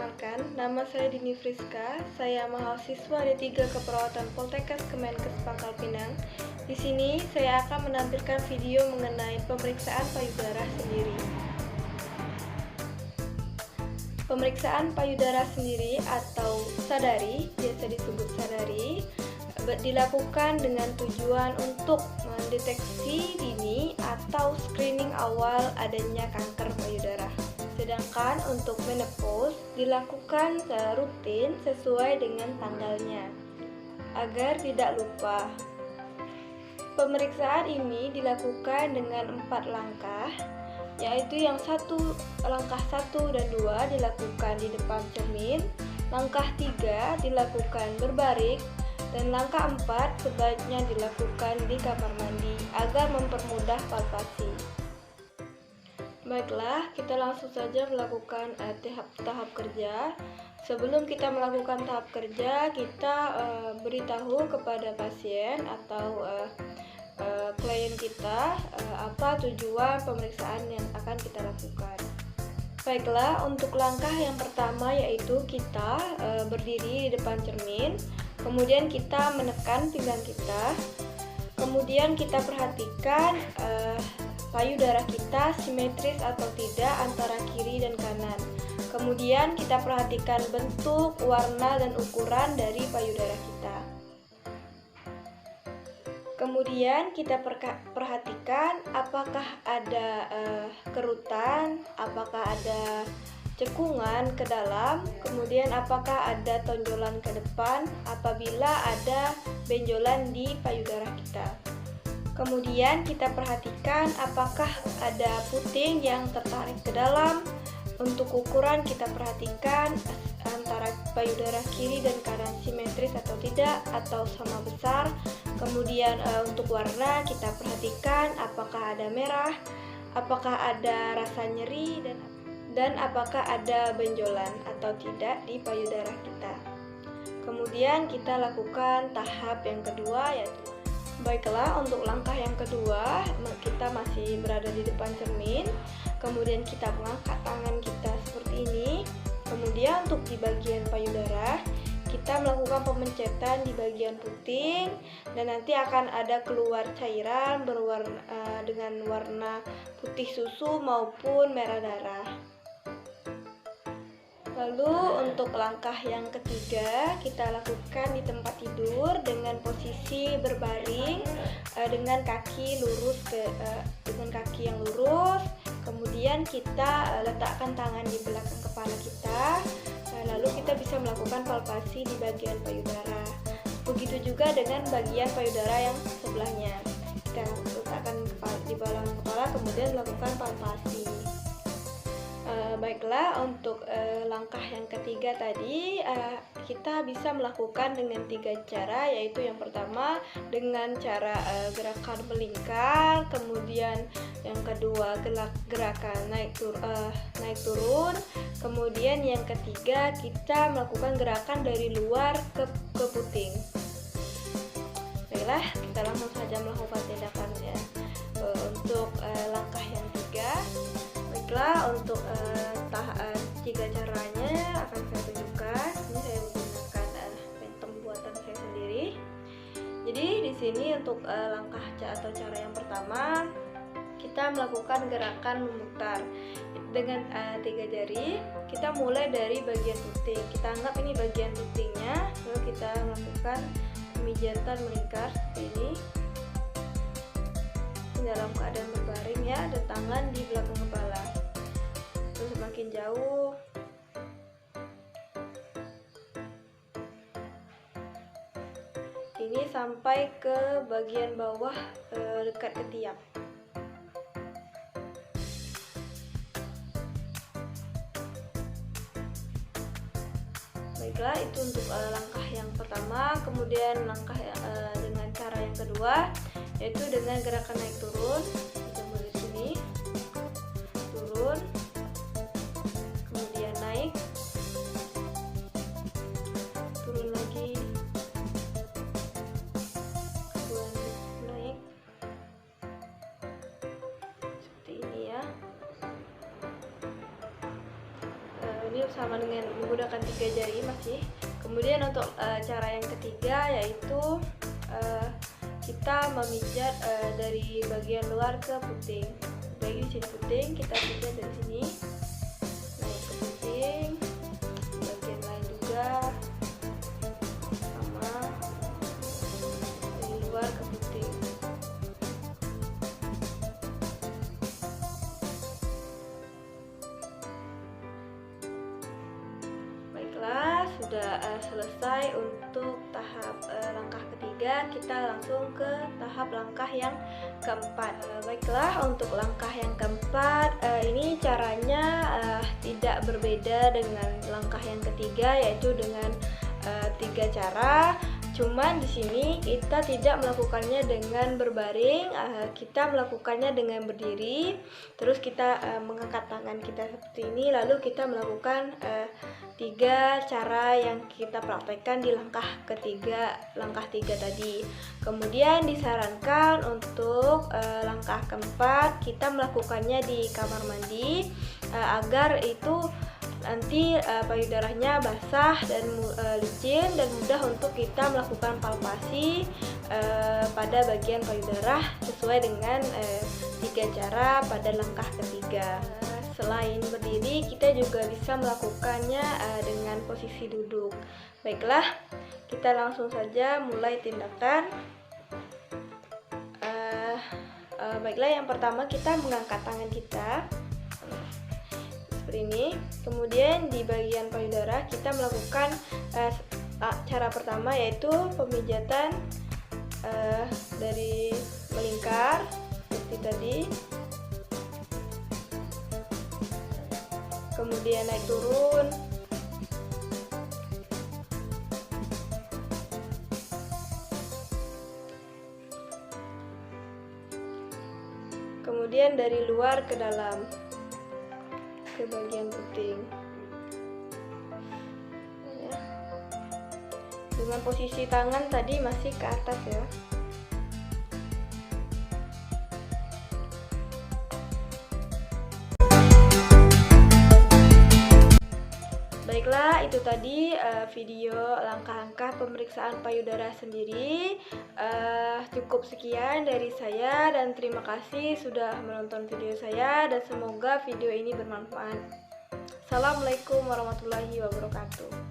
Perkenalkan, nama saya Dini Friska. Saya mahasiswa D3 Keperawatan Poltekkes Kemenkes Pangkal Pinang. Di sini saya akan menampilkan video mengenai pemeriksaan payudara sendiri. Pemeriksaan payudara sendiri atau sadari, biasa disebut sadari, dilakukan dengan tujuan untuk mendeteksi dini atau screening awal adanya kanker payudara. Sedangkan untuk menopause dilakukan secara rutin sesuai dengan tanggalnya. Agar tidak lupa, pemeriksaan ini dilakukan dengan 4 langkah, yaitu langkah 1 dan 2 dilakukan di depan cermin, langkah 3 dilakukan berbaring, dan langkah 4 sebaiknya dilakukan di kamar mandi agar mempermudah palpasi. Baiklah, kita langsung saja melakukan tahap kerja. Sebelum kita melakukan tahap kerja, kita beritahu kepada pasien atau klien kita apa tujuan pemeriksaan yang akan kita lakukan. Baiklah, untuk langkah yang pertama yaitu kita berdiri di depan cermin, kemudian kita menekan pinggang kita, kemudian kita perhatikan payudara kita simetris atau tidak antara kiri dan kanan. Kemudian kita perhatikan bentuk, warna, dan ukuran dari payudara kita. Kemudian kita perhatikan apakah ada kerutan, apakah ada cekungan ke dalam, kemudian apakah ada tonjolan ke depan apabila ada benjolan di payudara kita. Kemudian kita perhatikan apakah ada puting yang tertarik ke dalam. Untuk ukuran kita perhatikan antara payudara kiri dan kanan simetris atau tidak atau sama besar. Kemudian untuk warna kita perhatikan apakah ada merah, apakah ada rasa nyeri, dan apakah ada benjolan atau tidak di payudara kita. Kemudian kita lakukan tahap yang kedua yaitu baiklah, untuk langkah yang kedua, kita masih berada di depan cermin. Kemudian kita mengangkat tangan kita seperti ini. Kemudian untuk di bagian payudara, kita melakukan pemencetan di bagian puting, dan nanti akan ada keluar cairan dengan warna putih susu maupun merah darah. Lalu untuk langkah yang ketiga, kita lakukan di tempat tidur dengan posisi berbaring dengan kaki yang lurus. Kemudian kita letakkan tangan di belakang kepala kita. Lalu kita bisa melakukan palpasi di bagian payudara. Begitu juga dengan bagian payudara yang sebelahnya. Kita letakkan di belakang kepala, kemudian melakukan palpasi. Baiklah, untuk langkah yang ketiga tadi kita bisa melakukan dengan 3 cara, yaitu yang pertama dengan cara gerakan melingkar, kemudian yang kedua gerakan naik turun, kemudian yang ketiga kita melakukan gerakan dari luar ke puting. Baiklah, kita langsung saja melakukan tindakannya. Untuk langkah yang 3, baiklah, untuk 3 caranya akan saya tunjukkan. Ini saya menggunakan pentong buatan saya sendiri. Jadi di sini untuk langkah atau cara yang pertama, kita melakukan gerakan memutar dengan 3 jari. Kita mulai dari bagian puting. Kita anggap ini bagian putingnya, lalu kita melakukan pemijatan melingkar seperti ini dalam keadaan berbaring ya, ada tangan di belakang kepala. Terus semakin jauh. Ini sampai ke bagian bawah dekat ketiak. Baiklah, itu untuk langkah yang pertama. Kemudian langkah dengan cara yang kedua, yaitu dengan gerakan naik turun. Kita mulai di sini, turun, kemudian naik, turun lagi, naik, seperti ini ya. Ini sama dengan menggunakan 3 jari masih. Kemudian untuk cara yang ketiga yaitu kita memijat dari bagian luar ke puting. Dari sini puting, kita pijat dari sini naik ke puting, bagian lain juga sama, dari luar ke puting. Baiklah, sudah selesai untuk tahap langkah ketiga. Kita langsung ke tahap langkah yang keempat. Baiklah, untuk langkah yang keempat ini caranya tidak berbeda dengan langkah yang ketiga, yaitu dengan 3 cara. Cuman di sini kita tidak melakukannya dengan berbaring, kita melakukannya dengan berdiri. Terus kita mengangkat tangan kita seperti ini, lalu kita melakukan 3 cara yang kita praktekkan di langkah ketiga, langkah 3 tadi. Kemudian disarankan untuk langkah keempat kita melakukannya di kamar mandi agar itu nanti payudaranya basah dan licin dan mudah untuk kita melakukan palpasi pada bagian payudara sesuai dengan 3 cara pada langkah ketiga. Selain berdiri, kita juga bisa melakukannya dengan posisi duduk. Baiklah, kita langsung saja mulai tindakan. Baiklah, yang pertama kita mengangkat tangan kita seperti ini. Kemudian di bagian payudara kita melakukan cara pertama yaitu pemijatan dari melingkar seperti tadi. Kemudian naik turun. Kemudian dari luar ke dalam ke bagian puting. Dengan posisi tangan tadi masih ke atas ya. Baiklah, itu tadi video langkah-langkah pemeriksaan payudara sendiri. Cukup sekian dari saya dan terima kasih sudah menonton video saya dan semoga video ini bermanfaat. Assalamualaikum warahmatullahi wabarakatuh.